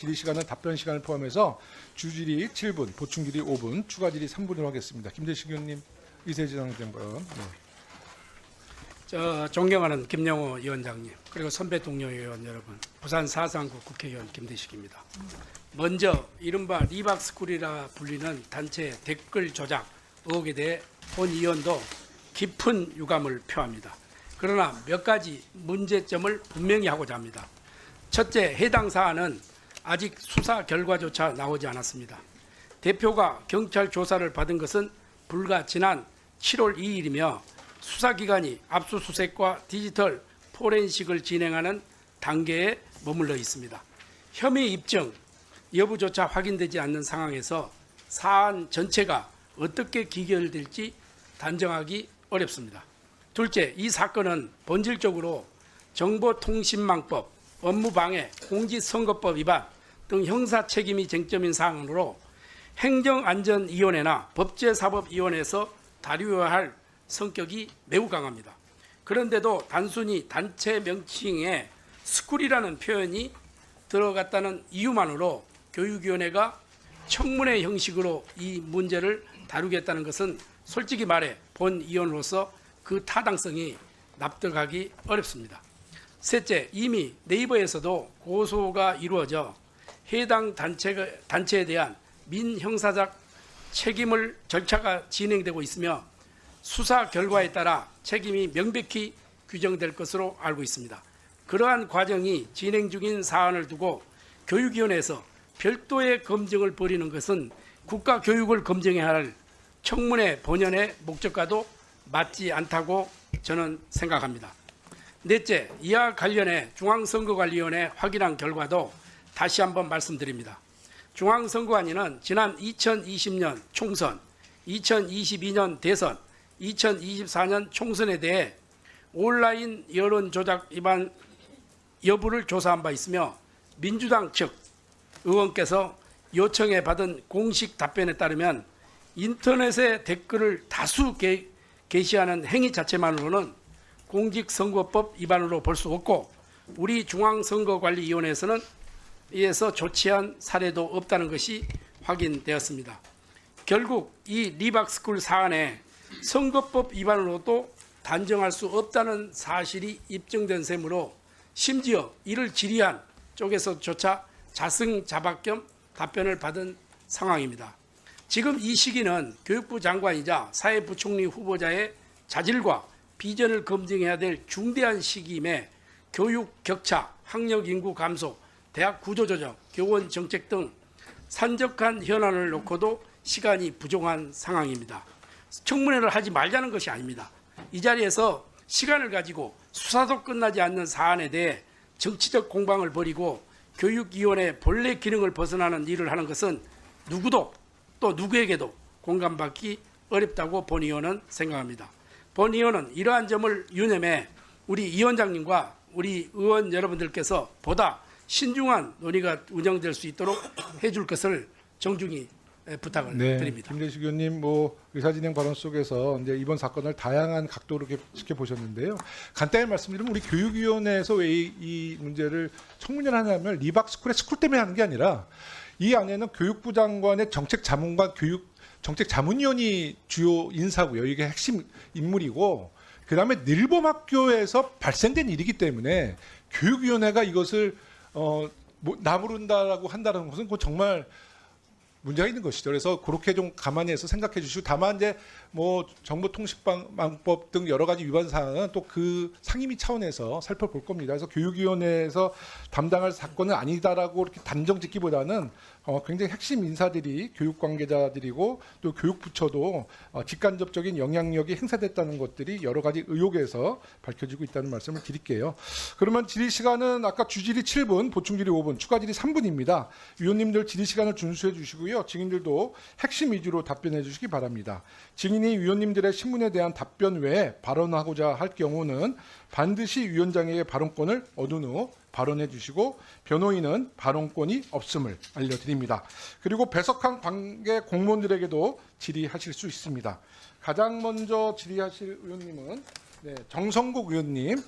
질의 시간은 답변 시간을 포함해서 주질의 7분, 보충 질의 5분, 추가 질의 3분으로 하겠습니다. 김대식 의원님 의사 진행된 건. 존경하는 김영호 위원장님, 그리고 선배 동료 의원 여러분, 부산 4상구 국회의원 김대식입니다. 먼저 이른바 리박스쿨이라 불리는 단체 댓글 조작 의혹에 대해 본 의원도 깊은 유감을 표합니다. 그러나 몇 가지 문제점을 분명히 하고자 합니다. 첫째, 해당 사안은 아직 수사 결과조차 나오지 않았습니다. 대표가 경찰 조사를 받은 것은 불과 지난 7월 2일이며 수사기관이 압수수색과 디지털 포렌식을 진행하는 단계에 머물러 있습니다. 혐의 입증 여부조차 확인되지 않는 상황에서 사안 전체가 어떻게 기결될지 단정하기 어렵습니다. 둘째, 이 사건은 본질적으로 정보통신망법, 업무방해, 공직선거법 위반 등 형사 책임이 쟁점인 사항으로 행정안전위원회나 법제사법위원회에서 다루어야 할 성격이 매우 강합니다. 그런데도 단순히 단체 명칭에 스쿨이라는 표현이 들어갔다는 이유만으로 교육위원회가 청문회 형식으로 이 문제를 다루겠다는 것은 솔직히 말해 본 의원으로서 그 타당성이 납득하기 어렵습니다. 셋째, 이미 네이버에서도 고소가 이루어져 해당 단체에 대한 민형사적 책임을 절차가 진행되고 있으며 수사 결과에 따라 책임이 명백히 규정될 것으로 알고 있습니다. 그러한 과정이 진행 중인 사안을 두고 교육위원회에서 별도의 검증을 벌이는 것은 국가교육을 검증해야 할 청문회 본연의 목적과도 맞지 않다고 저는 생각합니다. 넷째, 이와 관련해 중앙선거관리위원회 확인한 결과도 다시 한번 말씀드립니다. 중앙선거관리는 지난 2020년 총선, 2022년 대선, 2024년 총선에 대해 온라인 여론조작 위반 여부를 조사한 바 있으며 민주당 측 의원께서 요청해 받은 공식 답변에 따르면 인터넷에 댓글을 다수 게시하는 행위 자체만으로는 공직선거법 위반으로 볼 수 없고 우리 중앙선거관리위원회에서는 이에서 조치한 사례도 없다는 것이 확인되었습니다. 결국 이 리박스쿨 사안에 선거법 위반으로도 단정할 수 없다는 사실이 입증된 셈으로 심지어 이를 질의한 쪽에서조차 자승자박 겸 답변을 받은 상황입니다. 지금 이 시기는 교육부 장관이자 사회부총리 후보자의 자질과 비전을 검증해야 될 중대한 시기임에 교육 격차, 학력 인구 감소, 대학 구조조정, 교원 정책 등 산적한 현안을 놓고도 시간이 부족한 상황입니다. 청문회를 하지 말자는 것이 아닙니다. 이 자리에서 시간을 가지고 수사도 끝나지 않는 사안에 대해 정치적 공방을 벌이고 교육위원회 본래 기능을 벗어나는 일을 하는 것은 누구도 또 누구에게도 공감받기 어렵다고 본 의원은 생각합니다. 본 의원은 이러한 점을 유념해 우리 위원장님과 우리 의원 여러분들께서 보다 신중한 논의가 운영될 수 있도록 해줄 것을 정중히 부탁을 드립니다. 김대식 의원님 의사진행 발언 속에서 이제 이번 사건을 다양한 각도로 지켜보셨는데요. 간단히 말씀드리면 우리 교육위원회에서 왜 이 문제를 청문회를 하냐면 리박스쿨의 스쿨 때문에 하는 게 아니라 이 안에는 교육부 장관의 정책자문과 정책자문위원이 주요 인사고요. 이게 핵심 인물이고 그다음에 늘봄학교에서 발생된 일이기 때문에 교육위원회가 이것을 나부른다라고 한다는 것은 그건 정말 문제가 있는 것이죠. 그래서 그렇게 좀 감안히 해서 생각해 주시고 다만 이제 정보통신망법 등 여러 가지 위반 사항은 또 그 상임위 차원에서 살펴볼 겁니다. 그래서 교육위원회에서 담당할 사건은 아니다라고 이렇게 단정 짓기보다는 굉장히 핵심 인사들이 교육 관계자들이고 또 교육부처도 직간접적인 영향력이 행사됐다는 것들이 여러 가지 의혹에서 밝혀지고 있다는 말씀을 드릴게요. 그러면 질의 시간은 아까 주질의 7분, 보충 질의 5분, 추가 질의 3분입니다. 위원님들 질의 시간을 준수해 주시고요. 증인들도 핵심 위주로 답변해 주시기 바랍니다. 증인이 위원님들의 신문에 대한 답변 외에 발언하고자 할 경우는 반드시 위원장에게 발언권을 얻은 후 발언해 주시고 변호인은 발언권이 없음을 알려드립니다. 그리고 배석한 관계 공무원들에게도 질의하실 수 있습니다. 가장 먼저 질의하실 의원님은 정성국 의원님.